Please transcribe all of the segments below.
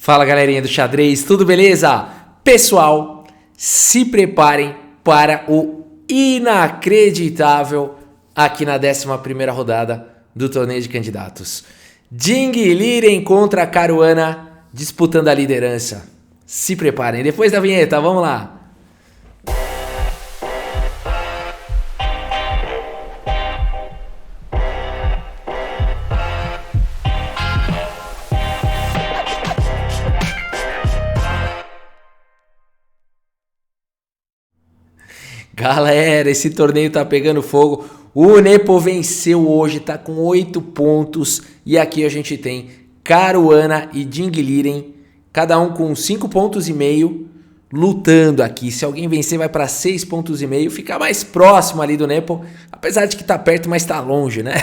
Fala galerinha do xadrez, tudo beleza? Pessoal, se preparem para o inacreditável aqui na 11ª rodada do torneio de candidatos. Ding Liren contra Caruana disputando a liderança. Se preparem, depois da vinheta, vamos lá. Galera, esse torneio tá pegando fogo. O Nepo venceu hoje, tá com 8 pontos. E aqui a gente tem Caruana e Ding Liren, cada um com 5,5 pontos, lutando aqui. Se alguém vencer, vai para 6,5 pontos, fica mais próximo ali do Nepo. Apesar de que tá perto, mas tá longe, né?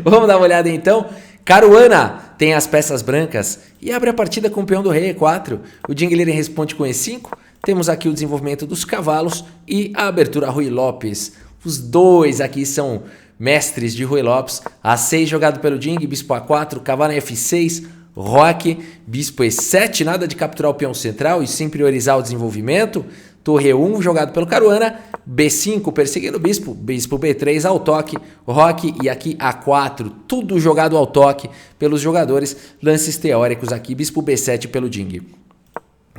Vamos dar uma olhada então. Caruana tem as peças brancas e abre a partida com o peão do rei E4. O Ding Liren responde com E5. Temos aqui o desenvolvimento dos cavalos e a abertura Ruy Lopes. Os dois aqui são mestres de Ruy Lopes. A6 jogado pelo Ding, bispo A4, cavalo em F6, roque, bispo E7, nada de capturar o peão central e sim priorizar o desenvolvimento. Torre E1 jogado pelo Caruana, B5 perseguindo o bispo, bispo B3 ao toque, roque e aqui A4, tudo jogado ao toque pelos jogadores. Lances teóricos aqui, bispo B7 pelo Ding.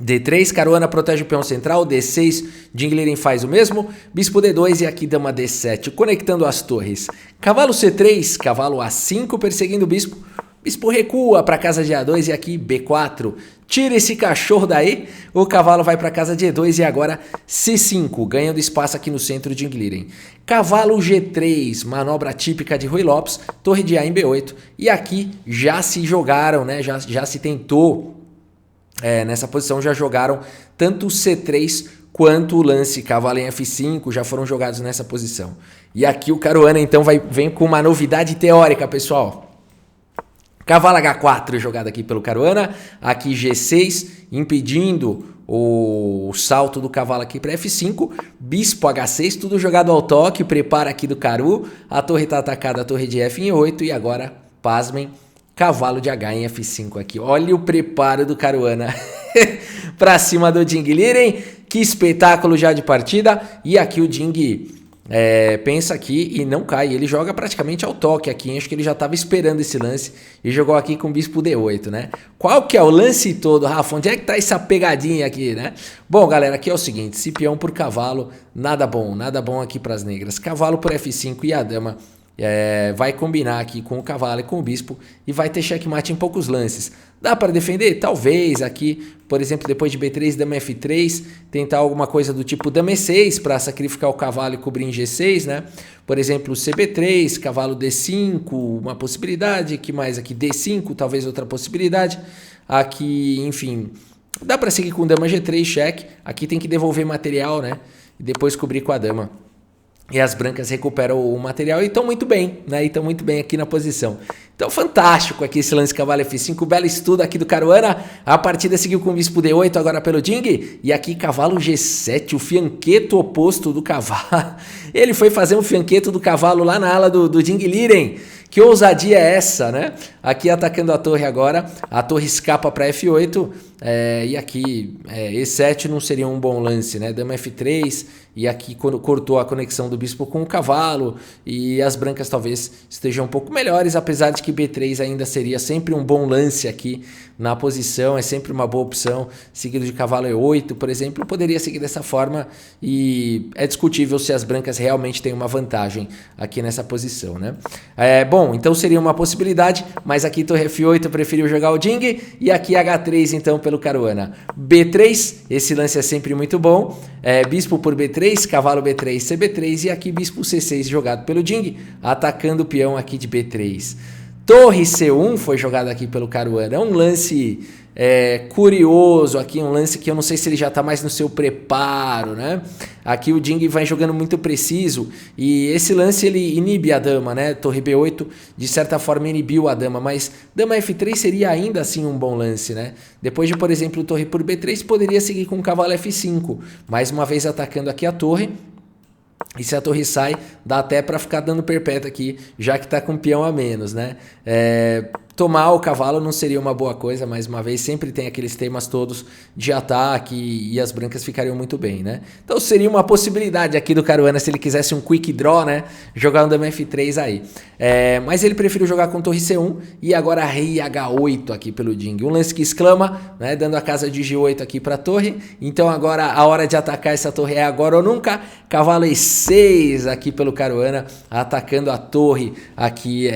D3, Caruana protege o peão central, D6, Ding Liren faz o mesmo, bispo D2 e aqui dama D7, conectando as torres. Cavalo C3, cavalo A5 perseguindo o bispo, bispo recua para casa de A2 e aqui B4. Tira esse cachorro daí, o cavalo vai para casa de E2 e agora C5, ganhando espaço aqui no centro de Ding Liren. Cavalo G3, manobra típica de Ruy Lopes, torre de A em B8 e aqui já se jogaram, né? Já se tentou. Nessa posição já jogaram tanto o C3 quanto o lance cavalo em F5, já foram jogados nessa posição. E aqui o Caruana então vem com uma novidade teórica, pessoal. Cavalo H4 jogado aqui pelo Caruana, aqui G6 impedindo o salto do cavalo aqui para F5, bispo H6, tudo jogado ao toque, prepara aqui do Caru, a torre está atacada, a torre de F em 8 e agora, pasmem, cavalo de H em F5 aqui. Olha o preparo do Caruana para cima do Ding Liren. Que espetáculo já de partida. E aqui o Ding pensa aqui e não cai. Ele joga praticamente ao toque aqui. Acho que ele já estava esperando esse lance e jogou aqui com o bispo D8, né? Qual que é o lance todo, Rafa? Onde é que tá essa pegadinha aqui, né? Bom, galera, aqui é o seguinte. Se peão por cavalo, nada bom aqui para as negras. Cavalo por F5 e a dama vai combinar aqui com o cavalo e com o bispo e vai ter checkmate em poucos lances. Dá para defender? Talvez aqui, por exemplo, depois de B3, dama F3, tentar alguma coisa do tipo dama E6 para sacrificar o cavalo e cobrir em G6, né? Por exemplo, CB3, cavalo D5, uma possibilidade. Que mais aqui? D5, talvez outra possibilidade. Aqui, enfim, dá para seguir com dama G3, cheque. Aqui tem que devolver material, né? E depois cobrir com a dama. E as brancas recuperam o material e estão muito bem, né? E estão muito bem aqui na posição. Então, fantástico aqui esse lance cavalo F5, belo estudo aqui do Caruana. A partida seguiu com o bispo D8 agora pelo Ding. E aqui cavalo G7, o fianqueto oposto do cavalo. Ele foi fazer um fianqueto do cavalo lá na ala do Ding Liren. Que ousadia é essa, né? Aqui atacando a torre agora, a torre escapa para F8, e aqui E7 não seria um bom lance, né? Dama F3, e aqui cortou a conexão do bispo com o cavalo, e as brancas talvez estejam um pouco melhores, apesar de que B3 ainda seria sempre um bom lance aqui na posição, é sempre uma boa opção, seguido de cavalo E8, por exemplo, poderia seguir dessa forma, e é discutível se as brancas realmente têm uma vantagem aqui nessa posição, né? Bom, então seria uma possibilidade, mas aqui torre F8 preferiu jogar o Ding, e aqui H3 então pelo Caruana. B3, esse lance é sempre muito bom, bispo por B3, cavalo B3, CB3 e aqui bispo C6 jogado pelo Ding, atacando o peão aqui de B3. Torre C1 foi jogado aqui pelo Caruana, é um lance curioso aqui, um lance que eu não sei se ele já está mais no seu preparo, né? Aqui o Ding vai jogando muito preciso e esse lance ele inibe a dama, né? Torre B8 de certa forma inibiu a dama, mas dama F3 seria ainda assim um bom lance, né? Depois de, por exemplo, torre por B3 poderia seguir com cavalo F5, mais uma vez atacando aqui a torre. E se a torre sai, dá até para ficar dando perpétua aqui, já que tá com peão a menos, né? tomar o cavalo não seria uma boa coisa, mais uma vez, sempre tem aqueles temas todos de ataque e as brancas ficariam muito bem, né? Então seria uma possibilidade aqui do Caruana, se ele quisesse um quick draw, né? Jogar um dama F3 aí. Mas ele preferiu jogar com torre C1 e agora rei H8 aqui pelo Ding. Um lance que exclama, né? Dando a casa de G8 aqui para a torre. Então agora a hora de atacar essa torre é agora ou nunca. Cavalo E6 aqui pelo Caruana, atacando a torre aqui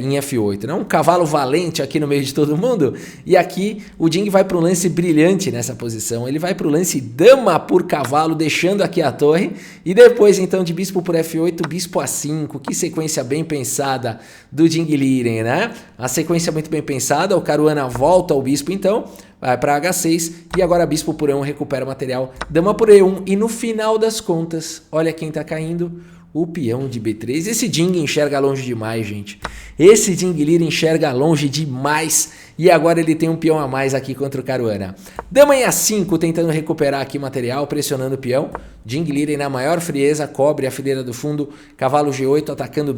em F8, né? Um cavalo valente aqui no meio de todo mundo. E aqui o Ding vai para um lance brilhante nessa posição. Ele vai para o lance dama por cavalo, deixando aqui a torre. E depois então de bispo por F8, bispo A5. Que sequência bem pensada do Ding Liren, né? A sequência muito bem pensada. O Caruana volta ao bispo então, vai para H6 e agora bispo por E1 recupera o material, dama por E1 e no final das contas, olha quem tá caindo, o peão de B3. Esse Ding enxerga longe demais, gente. Esse Ding Liren enxerga longe demais e agora ele tem um peão a mais aqui contra o Caruana. Dama em A5 tentando recuperar aqui material, pressionando o peão. Ding Liren na maior frieza, cobre a fileira do fundo, cavalo G8 atacando o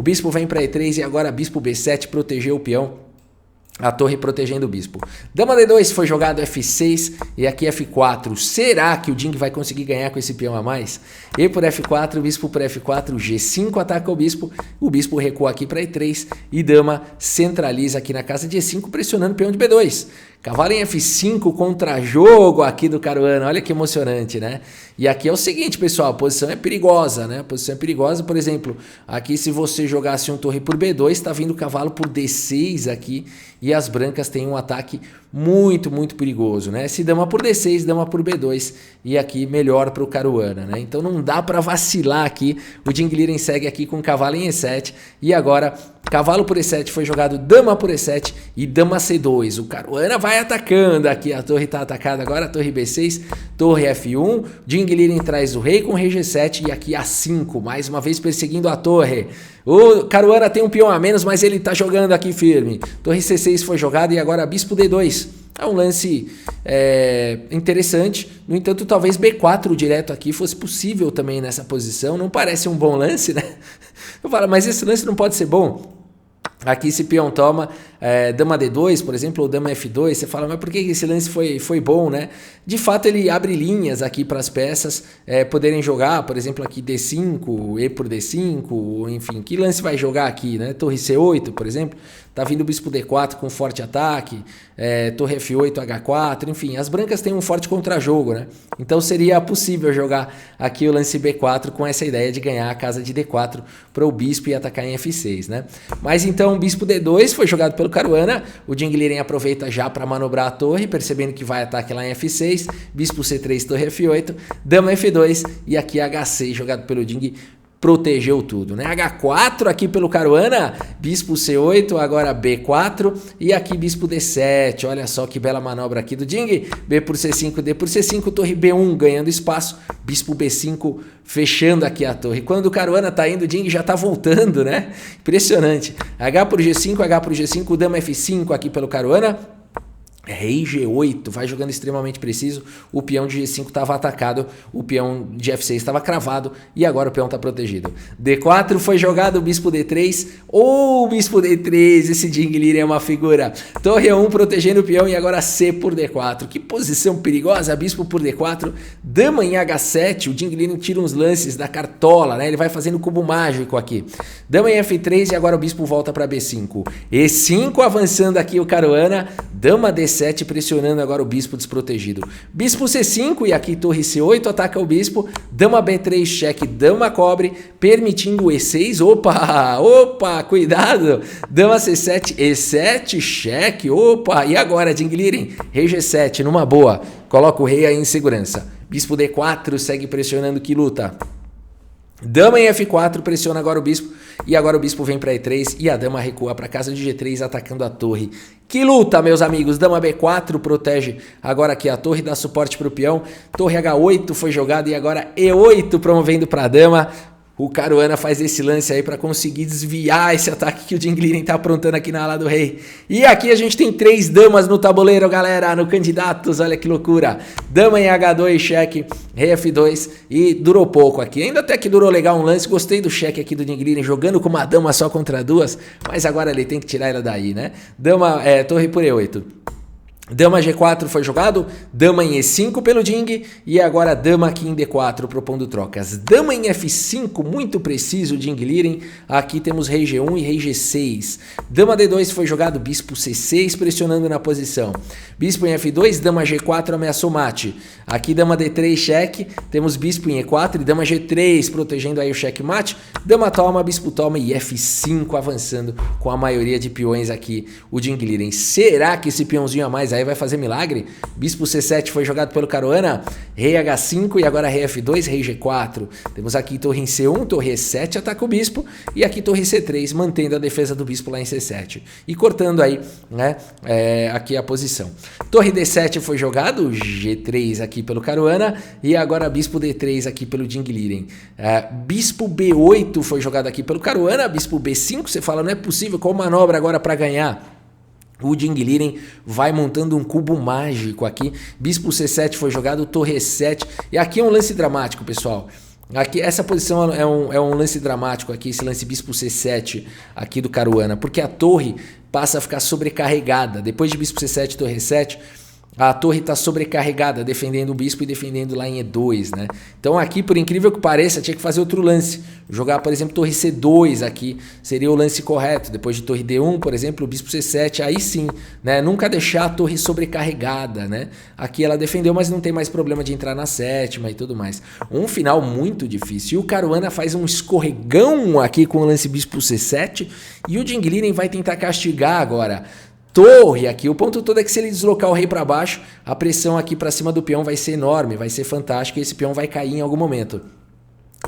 bispo vem para E3 e agora bispo B7 protegeu o peão. A torre protegendo o bispo. Dama D2 foi jogado F6 e aqui F4. Será que o Ding vai conseguir ganhar com esse peão a mais? E por F4, bispo por F4, G5 ataca o bispo recua aqui para E3 e dama centraliza aqui na casa de E5 pressionando o peão de B2. Cavalo em F5 contra-jogo aqui do Caruana, olha que emocionante, né? E aqui é o seguinte, pessoal, a posição é perigosa, né? A posição é perigosa, por exemplo, aqui se você jogasse um torre por B2, tá vindo o cavalo por D6 aqui e as brancas têm um ataque muito, muito perigoso, né? Se dama por D6, dama por B2 e aqui melhor para o Caruana, né? Então não dá para vacilar aqui, o Ding Liren segue aqui com cavalo em E7 e agora cavalo por E7 foi jogado dama por E7 e dama C2, o Caruana vai atacando aqui, a torre está atacada agora, a torre B6, torre F1, Ding Liren traz o rei com rei G7 e aqui A5, mais uma vez perseguindo a torre. O Caruana tem um peão a menos, mas ele está jogando aqui firme. Torre C6 foi jogada e agora bispo D2. É um lance interessante, no entanto talvez B4 direto aqui fosse possível também nessa posição, não parece um bom lance, né? Eu falo, mas esse lance não pode ser bom. Aqui esse peão toma dama D2, por exemplo, ou dama F2, você fala, mas por que esse lance foi bom, né? De fato ele abre linhas aqui para as peças poderem jogar, por exemplo aqui D5, E por D5, enfim, que lance vai jogar aqui, né? Torre C8, por exemplo, tá vindo o bispo D4 com forte ataque, torre F8, H4, enfim, as brancas têm um forte contra-jogo, né? Então seria possível jogar aqui o lance B4 com essa ideia de ganhar a casa de D4 para o bispo e atacar em F6, né? Mas então o bispo D2 foi jogado pelo Caruana, o Ding Liren aproveita já para manobrar a torre, percebendo que vai ataque lá em F6, bispo C3, torre F8, dama F2 e aqui H6 jogado pelo Ding, protegeu tudo, né? H4 aqui pelo Caruana, bispo C8, agora B4 e aqui bispo D7, olha só que bela manobra aqui do Ding, B por C5, D por C5, torre B1 ganhando espaço, bispo B5 fechando aqui a torre. Quando o Caruana tá indo, o Ding já tá voltando, né? Impressionante. H por G5, H por G5, dama F5 aqui pelo Caruana, rei G8, vai jogando extremamente preciso, o peão de G5 estava atacado, o peão de F6 estava cravado e agora o peão está protegido. D4 foi jogado, bispo D3, bispo D3, esse Ding Liren é uma figura. Torre E1 protegendo o peão e agora C por D4, que posição perigosa, bispo por D4, dama em H7, o Ding Liren tira uns lances da cartola, né? Ele vai fazendo cubo mágico aqui. Dama em F3 e agora o bispo volta para B5. E5 avançando aqui o Caruana, dama D7 pressionando agora o bispo desprotegido. Bispo C5 e aqui torre C8 ataca o bispo. Dama B3 cheque, dama cobre, permitindo o E6. Opa, cuidado. Dama C7, E7 cheque. E agora Ding Liren, rei G7 numa boa. Coloca o rei aí em segurança. Bispo D4 segue pressionando, que luta. Dama em F4 pressiona agora o bispo e agora o bispo vem para E3 e a dama recua para casa de G3 atacando a torre. Que luta, meus amigos! Dama B4 protege agora aqui a torre, dá suporte para o peão. Torre H8 foi jogada e agora E8 promovendo para a dama. O Caruana faz esse lance aí para conseguir desviar esse ataque que o Jingliren tá aprontando aqui na ala do rei. E aqui a gente tem 3 damas no tabuleiro, galera, no candidatos, olha que loucura. Dama em H2, cheque, rei F2 e durou pouco aqui. Ainda até que durou legal um lance, gostei do cheque aqui do Jingliren, jogando com uma dama só contra 2, mas agora ele tem que tirar ela daí, né? Dama, torre por E8. Dama G4 foi jogado, dama em E5 pelo Jing e agora dama aqui em D4 propondo trocas. Dama em F5, muito preciso o Jingliren, aqui temos rei G1 e rei G6. Dama D2 foi jogado, bispo C6 pressionando na posição. Bispo em F2, dama G4 ameaçou mate. Aqui dama D3 cheque, temos bispo em E4 e dama G3 protegendo aí o cheque mate. Dama toma, bispo toma e F5 avançando com a maioria de peões aqui o Jingliren. Será que esse peãozinho a mais aí vai fazer milagre? Bispo C7 foi jogado pelo Caruana, rei H5 e agora rei F2, rei G4. Temos aqui torre em C1, torre E7, ataca o bispo e aqui torre C3, mantendo a defesa do bispo lá em C7 e cortando aí, né, aqui a posição. Torre D7 foi jogado, G3 aqui pelo Caruana e agora bispo D3 aqui pelo Jingliren. Bispo B8 foi jogado aqui pelo Caruana, bispo B5, você fala, não é possível, qual manobra agora para ganhar? O Jingliren vai montando um cubo mágico aqui. Bispo C7 foi jogado, torre E7. E aqui é um lance dramático, pessoal. Aqui, essa posição é um lance dramático aqui, esse lance bispo C7 aqui do Caruana. Porque a torre passa a ficar sobrecarregada. Depois de bispo C7 torre E7, a torre está sobrecarregada, defendendo o bispo e defendendo lá em E2, né? Então aqui, por incrível que pareça, tinha que fazer outro lance. Jogar, por exemplo, torre C2 aqui seria o lance correto. Depois de torre D1, por exemplo, o bispo C7, aí sim, né? Nunca deixar a torre sobrecarregada, né? Aqui ela defendeu, mas não tem mais problema de entrar na sétima e tudo mais. Um final muito difícil. E o Caruana faz um escorregão aqui com o lance bispo C7 e o Jingliren vai tentar castigar agora. Torre aqui, o ponto todo é que se ele deslocar o rei para baixo, a pressão aqui para cima do peão vai ser enorme, vai ser fantástica e esse peão vai cair em algum momento.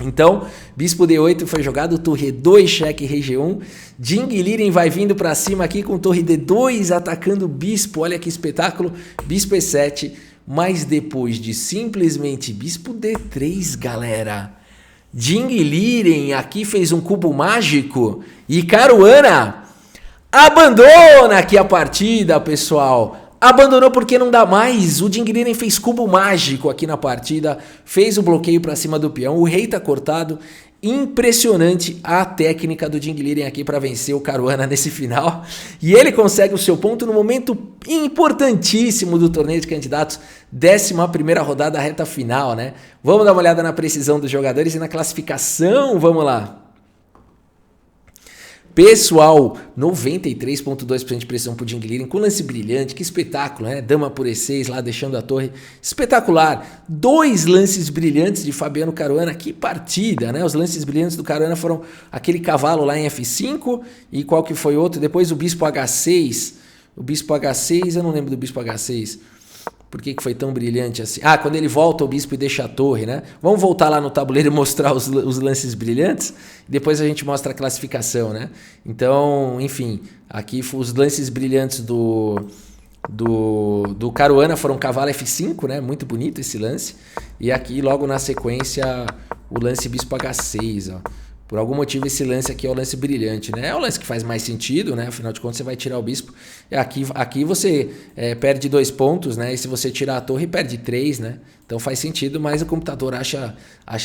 Então, bispo D8 foi jogado, torre E2, cheque, rei G1. Jingliren vai vindo para cima aqui com torre D2 atacando o bispo, olha que espetáculo. Bispo E7, mas depois de simplesmente bispo D3, galera, Jingliren aqui fez um cubo mágico e Caruana abandona aqui a partida, pessoal. Abandonou porque não dá mais. O Jingliren fez cubo mágico aqui na partida. Fez o bloqueio para cima do peão. O rei tá cortado. Impressionante a técnica do Jingliren aqui para vencer o Caruana nesse final. E ele consegue o seu ponto no momento importantíssimo do torneio de candidatos. 11ª rodada, reta final, né? Vamos dar uma olhada na precisão dos jogadores e na classificação. Vamos lá. Pessoal, 93,2% de pressão pro Jingliren, com lance brilhante, que espetáculo, né? Dama por E6 lá, deixando a torre, espetacular. 2 lances brilhantes de Fabiano Caruana, que partida, né? Os lances brilhantes do Caruana foram aquele cavalo lá em F5 e qual que foi outro? Depois o bispo H6, eu não lembro do bispo H6. Por que foi tão brilhante assim? Ah, quando ele volta o bispo e deixa a torre, né? Vamos voltar lá no tabuleiro e mostrar os lances brilhantes. Depois a gente mostra a classificação, né? Então, enfim, aqui os lances brilhantes do Caruana foram cavalo F5, né? Muito bonito esse lance. E aqui, logo na sequência, o lance bispo H6, ó. Por algum motivo esse lance aqui é o lance brilhante, né? É o lance que faz mais sentido, né? Afinal de contas você vai tirar o bispo. Aqui você perde 2 pontos, né? E se você tirar a torre, perde 3, né? Então faz sentido, mas o computador acha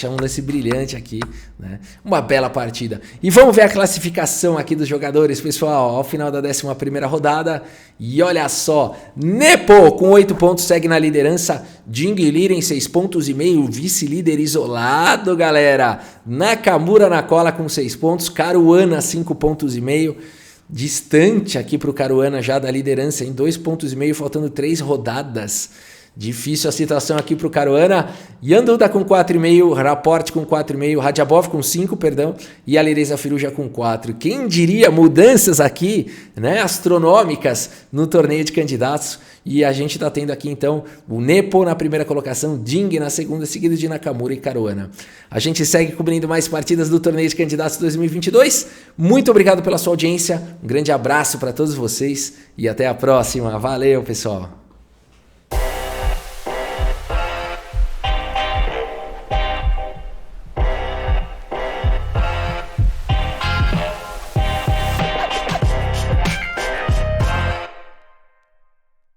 um lance brilhante aqui, né? Uma bela partida. E vamos ver a classificação aqui dos jogadores, pessoal, ao final da 11ª rodada. E olha só, Nepo com 8 pontos segue na liderança, Jingliren 6,5 pontos, vice-líder isolado, galera. Nakamura na cola com 6 pontos, Caruana 5,5 pontos, distante aqui para o Caruana já da liderança em 2,5 pontos, faltando 3 rodadas. Difícil a situação aqui para o Caruana. Yanduda com 4,5, Raporte com 4,5, Radjabov com 5, perdão, e Alireza Firuja com 4. Quem diria mudanças aqui, né, astronômicas no torneio de candidatos. E a gente está tendo aqui então o Nepo na primeira colocação, Jing na segunda, seguido de Nakamura e Caruana. A gente segue cobrindo mais partidas do torneio de candidatos 2022. Muito obrigado pela sua audiência, um grande abraço para todos vocês e até a próxima. Valeu, pessoal!